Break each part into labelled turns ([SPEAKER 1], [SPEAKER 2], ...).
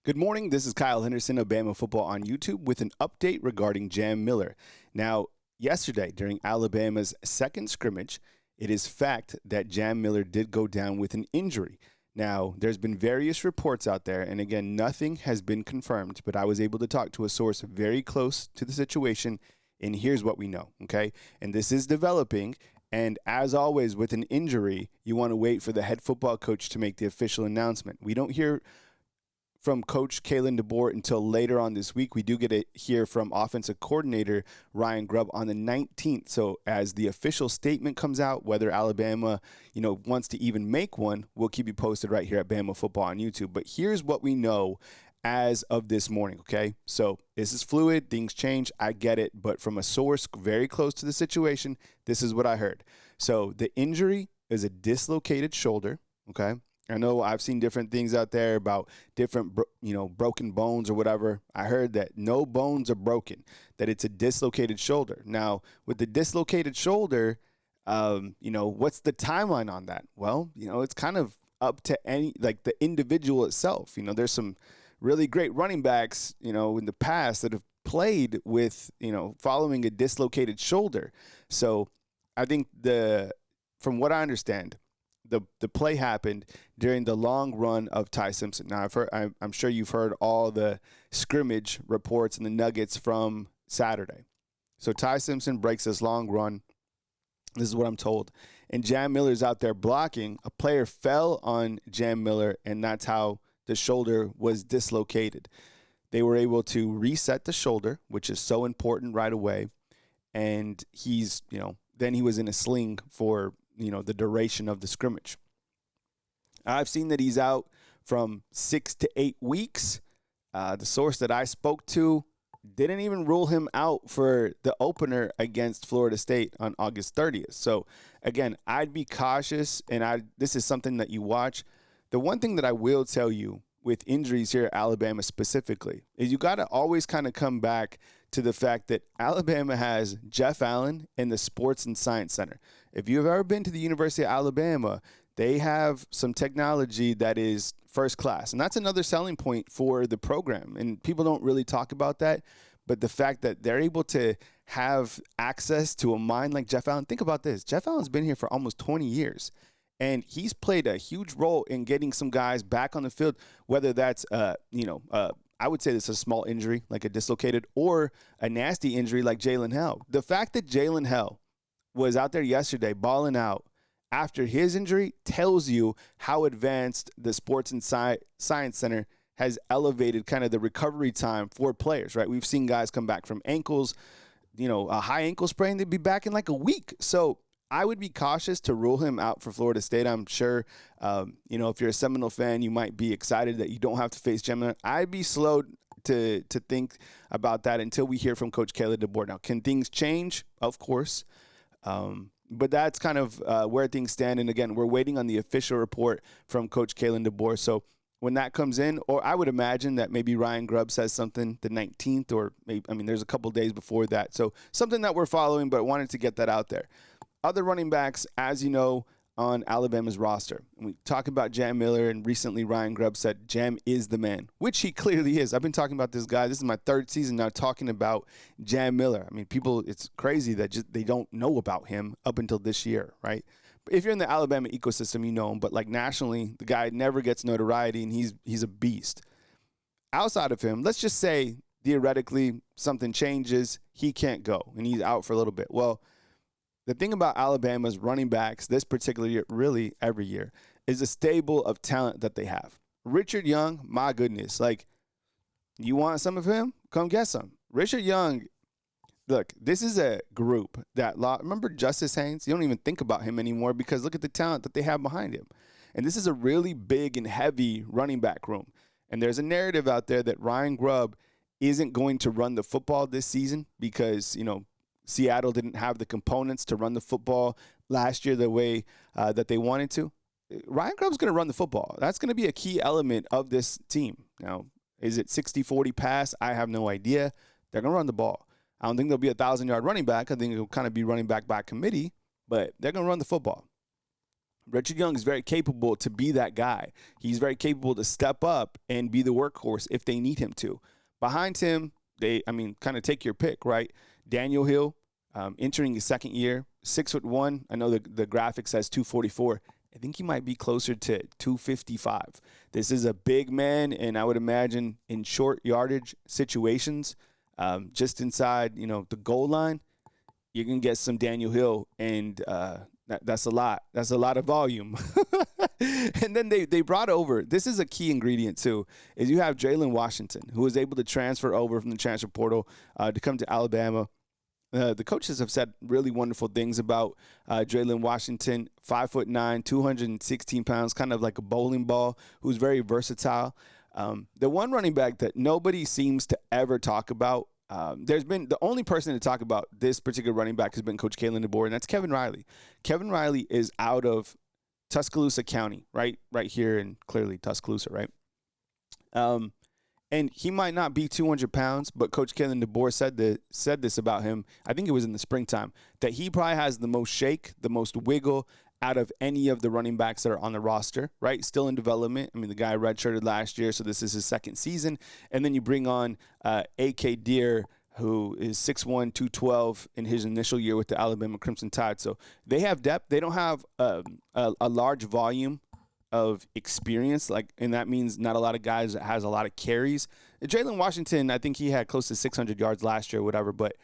[SPEAKER 1] Good morning. This is Kyle Henderson of BAMA Football on YouTube with an update regarding Jam Miller. Now, yesterday during Alabama's second scrimmage, it is fact that Jam Miller did go down with an injury. Now, there's been various reports out there, and again, nothing has been confirmed, but I was able to talk to a source very close to the situation, and here's what we know, okay? And this is developing, and as always with an injury, you want to wait for the head football coach to make the official announcement. We don't hear from Coach Kalen DeBoer until later on this week. We do get to hear from offensive coordinator Ryan Grubb on the 19th. So as the official statement comes out, whether Alabama, wants to even make one, we'll keep you posted right here at Bama Football on YouTube. But here's what we know as of this morning, okay? So this is fluid. Things change. I get it. But from a source very close to the situation, this is what I heard. So the injury is a dislocated shoulder, okay? I know I've seen different things out there about different, broken bones or whatever. I heard that no bones are broken, that it's a dislocated shoulder. Now, with the dislocated shoulder, what's the timeline on that? Well, it's kind of up to the individual itself. There's some really great running backs, in the past that have played with, following a dislocated shoulder. So I think from what I understand, the play happened during the long run of Ty Simpson. Now, I'm sure you've heard all the scrimmage reports and the nuggets from Saturday. So Ty Simpson breaks this long run. This is what I'm told. And Jam Miller's out there blocking. A player fell on Jam Miller, and that's how the shoulder was dislocated. They were able to reset the shoulder, which is so important right away. And then he was in a sling for the duration of the scrimmage. I've seen that he's out from 6 to 8 weeks. The source that I spoke to didn't even rule him out for the opener against Florida State on August 30th. So again, I'd be cautious, and this is something that you watch. The one thing that I will tell you with injuries here at Alabama specifically is you got to always kind of come back to the fact that Alabama has Jeff Allen in the Sports and Science Center. If you've ever been to the University of Alabama, they have some technology that is first class. And that's another selling point for the program. And people don't really talk about that. But the fact that they're able to have access to a mind like Jeff Allen, think about this. Jeff Allen's been here for almost 20 years. And he's played a huge role in getting some guys back on the field, whether that's, I would say this is a small injury, like a dislocated, or a nasty injury like Jalen Hell. The fact that Jalen Hell was out there yesterday balling out after his injury tells you how advanced the Sports and Science Center has elevated kind of the recovery time for players, right? We've seen guys come back from ankles, a high ankle sprain, they'd be back in like a week. So I would be cautious to rule him out for Florida State. I'm sure, if you're a Seminole fan, you might be excited that you don't have to face Gemini. I'd be slow to think about that until we hear from Coach Kalen DeBoer. Now, can things change? Of course. But that's kind of where things stand. And again, we're waiting on the official report from Coach Kalen DeBoer. So when that comes in, or I would imagine that maybe Ryan Grubb says something the 19th, or there's a couple days before that. So something that we're following, but wanted to get that out there. Other running backs, as you know, on Alabama's roster. And we talk about Jam Miller, and recently Ryan Grubb said Jam is the man, which he clearly is. I've been talking about this guy. This is my third season now talking about Jam Miller. People, it's crazy that they don't know about him up until this year, right? But if you're in the Alabama ecosystem, you know him. But like nationally, the guy never gets notoriety, and he's a beast. Outside of him, let's just say theoretically something changes, he can't go, and he's out for a little bit. Well, the thing about Alabama's running backs this particular year, really every year, is a stable of talent that they have. Richard Young, my goodness, you want some of him? Come get some. Richard Young, look, this is a group that, remember Justice Haynes? You don't even think about him anymore because look at the talent that they have behind him. And this is a really big and heavy running back room. And there's a narrative out there that Ryan Grubb isn't going to run the football this season because, Seattle didn't have the components to run the football last year the way that they wanted to. Ryan Grubb's going to run the football. That's going to be a key element of this team. Now, is it 60-40 pass? I have no idea. They're going to run the ball. I don't think there'll be a 1,000-yard running back. I think it'll kind of be running back by committee, but they're going to run the football. Richard Young is very capable to be that guy. He's very capable to step up and be the workhorse if they need him to. Behind him, kind of take your pick, right? Daniel Hill, entering his second year, 6'1". I know the graphic says 244. I think he might be closer to 255. This is a big man, and I would imagine in short yardage situations, just inside, the goal line, you're going to get some Daniel Hill, and that's a lot. That's a lot of volume. And then they brought over, this is a key ingredient too, is you have Jalen Washington, who was able to transfer over from the transfer portal to come to Alabama. The coaches have said really wonderful things about Jalen Washington, 5'9", 216 pounds, kind of like a bowling ball, who's very versatile. The one running back that nobody seems to ever talk about, the only person to talk about this particular running back has been Coach Kalen DeBoer, and that's Kevin Riley. Kevin Riley is out of Tuscaloosa County, right here in clearly Tuscaloosa, right? And he might not be 200 pounds, but Coach Kalen DeBoer said this about him. I think it was in the springtime, that he probably has the most shake, the most wiggle out of any of the running backs that are on the roster, right? Still in development. I mean, the guy redshirted last year, so this is his second season. And then you bring on A.K. Deere, who is 6'1", 212 in his initial year with the Alabama Crimson Tide. So they have depth. They don't have a large volume of experience, and that means not a lot of guys that has a lot of carries. Jalen Washington, I think he had close to 600 yards last year or whatever, but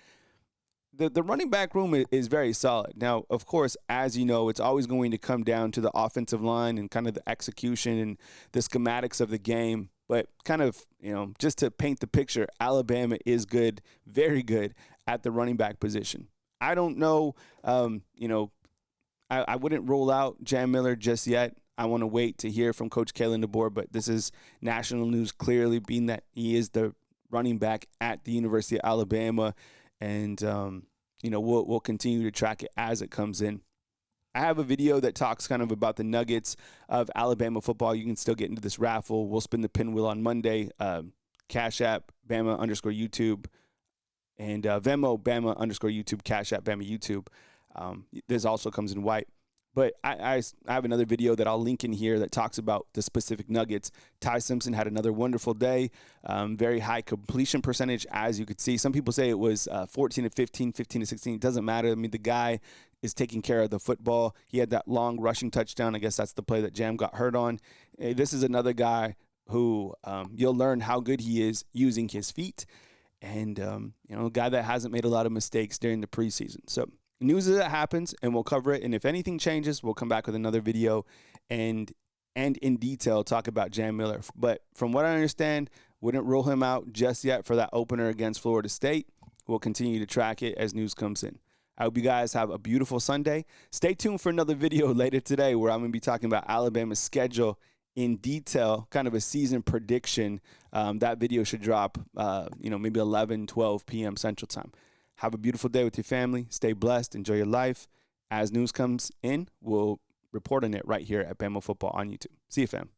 [SPEAKER 1] the running back room is very solid. Now, of course, as you know, it's always going to come down to the offensive line and kind of the execution and the schematics of the game. But kind of, just to paint the picture, Alabama is good, very good at the running back position. I don't know, I wouldn't rule out Jam Miller just yet. I want to wait to hear from Coach Kalen DeBoer, but this is national news clearly, being that he is the running back at the University of Alabama, and we'll continue to track it as it comes in. I have a video that talks kind of about the nuggets of Alabama football. You can still get into this raffle. We'll spin the pinwheel on Monday. Cash App, Bama_YouTube, and Venmo, Bama_YouTube, Cash App, Bama YouTube. This also comes in white. But I have another video that I'll link in here that talks about the specific nuggets. Ty Simpson had another wonderful day, very high completion percentage, as you could see. Some people say it was 14 to 15, 15 to 16. It doesn't matter. I mean, the guy is taking care of the football. He had that long rushing touchdown. I guess that's the play that Jam got hurt on. This is another guy who you'll learn how good he is using his feet, and a guy that hasn't made a lot of mistakes during the preseason. So news as it happens, and we'll cover it. And if anything changes, we'll come back with another video and in detail talk about Jam Miller. But from what I understand, wouldn't rule him out just yet for that opener against Florida State. We'll continue to track it as news comes in. I hope you guys have a beautiful Sunday. Stay tuned for another video later today where I'm going to be talking about Alabama's schedule in detail, kind of a season prediction. That video should drop, maybe 11, 12 p.m. Central Time. Have a beautiful day with your family. Stay blessed. Enjoy your life. As news comes in, we'll report on it right here at Bama Football on YouTube. See you, fam.